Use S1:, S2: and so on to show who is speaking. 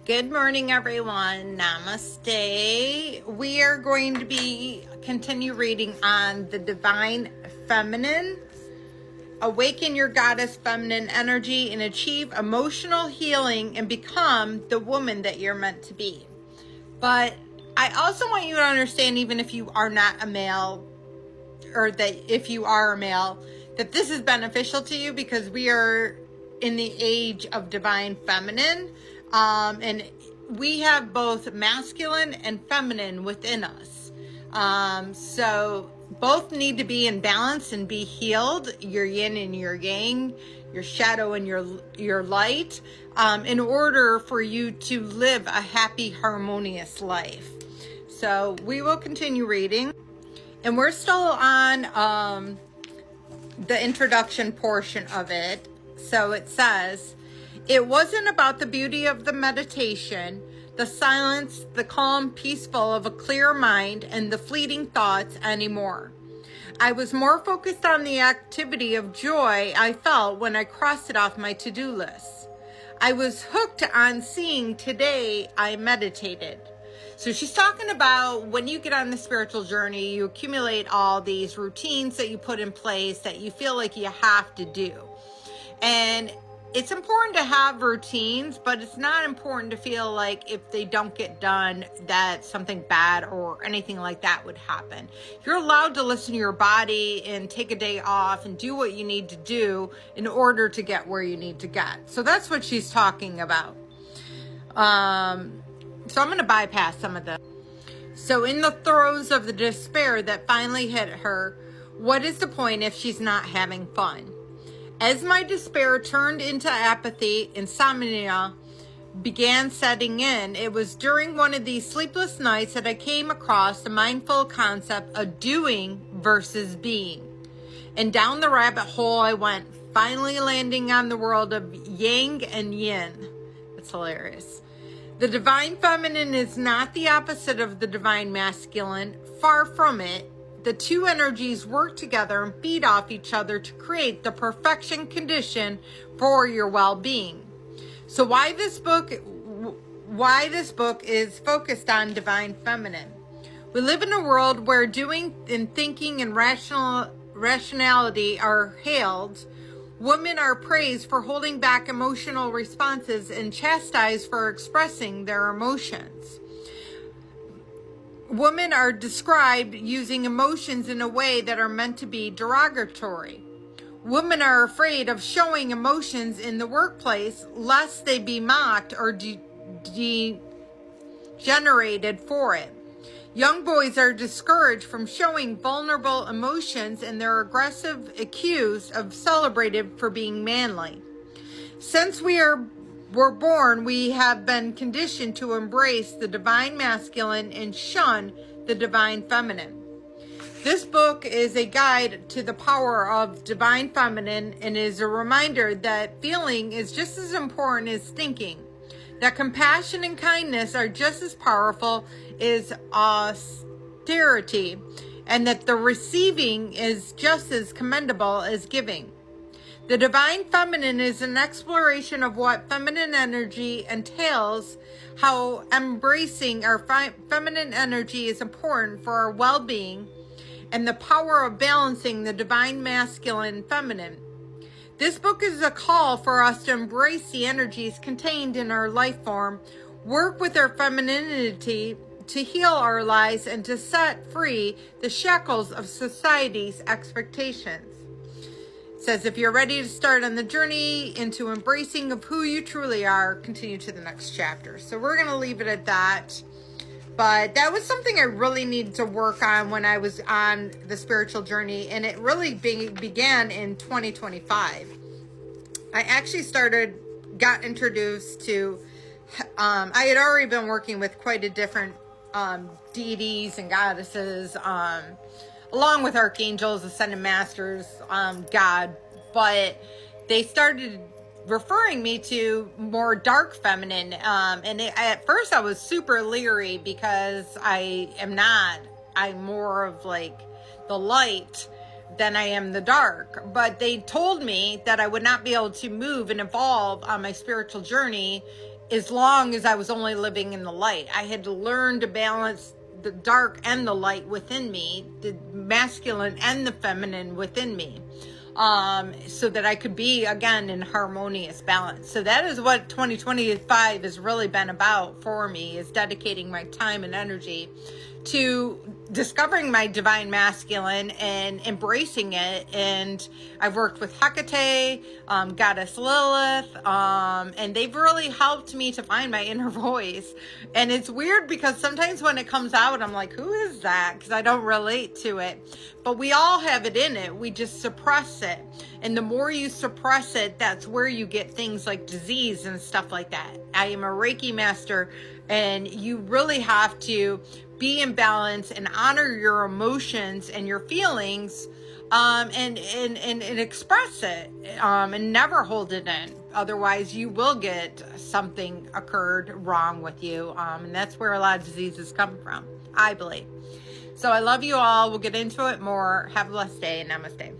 S1: Good morning, everyone. Namaste. We are going to continue reading on the Divine Feminine. Awaken your goddess feminine energy and achieve emotional healing and become the woman that you're meant to be. But I also want you to understand, even if you are not a male, or that if you are a male, that this is beneficial to you because we are in the age of divine feminine. And we have both masculine and feminine within us. So both need to be in balance and be healed, your yin and your yang, your shadow and your light, in order for you to live a happy, harmonious life. So we will continue reading. And we're still on the introduction portion of it. So it says, it wasn't about the beauty of the meditation, the silence, the calm, peaceful of a clear mind, and the fleeting thoughts anymore. I was more focused on the activity of joy I felt when I crossed it off my to-do list. I was hooked on seeing today I meditated. So she's talking about when you get on the spiritual journey, you accumulate all these routines that you put in place that you feel like you have to do. And it's important to have routines, but it's not important to feel like if they don't get done, that something bad or anything like that would happen. You're allowed to listen to your body and take a day off and do what you need to do in order to get where you need to get. So that's what she's talking about. So I'm going to bypass some of this. So in the throes of the despair that finally hit her, what is the point if she's not having fun? As my despair turned into apathy, insomnia began setting in. It was during one of these sleepless nights that I came across the mindful concept of doing versus being. And down the rabbit hole I went, finally landing on the world of yang and yin. That's hilarious. The divine feminine is not the opposite of the divine masculine. Far from it. The two energies work together and feed off each other to create the perfection condition for your well-being. So why this book is focused on divine feminine. We live in a world where doing and thinking and rationality are hailed. Women are praised for holding back emotional responses and chastised for expressing their emotions. Women are described using emotions in a way that are meant to be derogatory. Women are afraid of showing emotions in the workplace lest they be mocked or degenerated for it. Young boys are discouraged from showing vulnerable emotions and they're aggressive, accused of celebrated for being manly. Since we're born, we have been conditioned to embrace the divine masculine and shun the divine feminine. This book is a guide to the power of divine feminine and is a reminder that feeling is just as important as thinking, that compassion and kindness are just as powerful as austerity, and that the receiving is just as commendable as giving. The divine feminine is an exploration of what feminine energy entails, how embracing our feminine energy is important for our well-being, and the power of balancing the divine masculine and feminine. This book is a call for us to embrace the energies contained in our life form, work with our femininity to heal our lives, and to set free the shackles of society's expectations. It says, if you're ready to start on the journey into embracing of who you truly are, continue to the next chapter. So we're going to leave it at that. But that was something I really needed to work on when I was on the spiritual journey. And it really began in 2025. I actually got introduced to, I had already been working with quite a different deities and goddesses, along with archangels, ascended masters, God, but they started referring me to more dark feminine, and at first I was super leery because I'm more of like the light than I am the dark, but they told me that I would not be able to move and evolve on my spiritual journey as long as I was only living in the light. I had to learn to balance the dark and the light within me, the masculine and the feminine within me, so that I could be, again, in harmonious balance. So that is what 2025 has really been about for me, is dedicating my time and energy to discovering my divine masculine and embracing it. And I've worked with Hecate, Goddess Lilith, and they've really helped me to find my inner voice. And it's weird because sometimes when it comes out, I'm like, who is that? Because I don't relate to it. But we all have it in it. We just suppress it. And the more you suppress it, that's where you get things like disease and stuff like that. I am a Reiki master, and you really have to be in balance and honor your emotions and your feelings, and express it, and never hold it in. Otherwise, you will get something occurred wrong with you, and that's where a lot of diseases come from, I believe. So I love you all. We'll get into it more. Have a blessed day. Namaste.